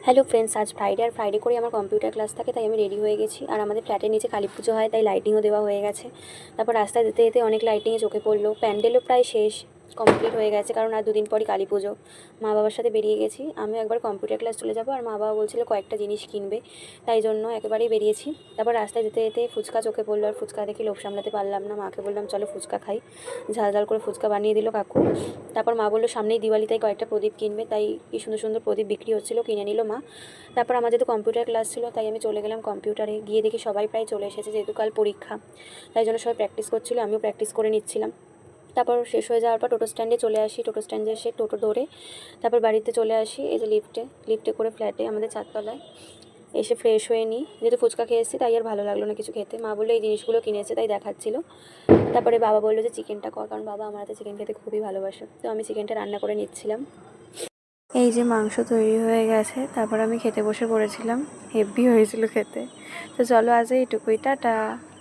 Hello friends, আজ Friday আর Friday করে আমার কম্পিউটার ক্লাস থাকে, তাই আমি রেডি হয়ে গেছি। আর আমাদের ফ্ল্যাটের নিচে কালী পুজো হয়, তাই লাইটিংও দেওয়া হয়ে গেছে। তারপর রাস্তায় যেতে যেতে অনেক লাইটিংয়ে চোখে পড়লো। প্যান্ডেলও প্রায় শেষ, কমপ্লিট হয়ে গেছে, কারণ আর দুদিন পরই কালী পুজো। মা বাবার সাথে বেরিয়ে গেছি। আমি একবার কম্পিউটার ক্লাস চলে যাবো, আর মা বাবা বলছিল কয়েকটা জিনিস কিনবে, তাই জন্য একেবারেই বেরিয়েছি। তারপর রাস্তায় যেতে যেতে ফুচকা চোখে পড়লো, আর ফুচকা দেখে লোভ সামলাতে পারলাম না। মাকে বললাম চলো ফুচকা খাই। ঝাল ঝাল করে ফুচকা বানিয়ে দিল কাকু। তারপর মা বললো সামনেই দিওয়ালি, তাই কয়েকটা প্রদীপ কিনবে, তাই কি সুন্দর সুন্দর প্রদীপ বিক্রি হচ্ছিলো, কিনে নিল মা। তারপর আমার যেহেতু কম্পিউটার ক্লাস ছিল, তাই আমি চলে গেলাম কম্পিউটারে। গিয়ে দেখি সবাই প্রায় চলে এসেছে, যেহেতু কাল পরীক্ষা, তাই জন্য সবাই প্র্যাকটিস করছিলো, আমিও প্র্যাকটিস করে নিচ্ছিলাম। তারপর শেষ হয়ে যাওয়ার পর টোটো স্ট্যান্ডে চলে আসি। টোটো স্ট্যান্ডে এসে টোটো ধরে তারপর বাড়িতে চলে আসি। এই যে লিফটে করে ফ্ল্যাটে আমাদের 4 তলায় এসে ফ্রেশ হয়ে নিই। যেহেতু ফুচকা খেয়ে এসেছি, তাই আর ভালো লাগলো না কিছু খেতে। মা বললো এই জিনিসগুলো কিনেছে, তাই দেখাচ্ছিলো। তারপরে বাবা বললো যে চিকেনটা কর, কারণ বাবা আমার হাতে চিকেন খেতে খুবই ভালোবাসে। তো আমি চিকেনটা রান্না করে নিচ্ছিলাম। এই যে মাংস তৈরি হয়ে গেছে, তারপর আমি খেতে বসে পড়েছিলাম। হেভি হয়েছিল খেতে। তো চলো আজ এইটুকুই, টাটা।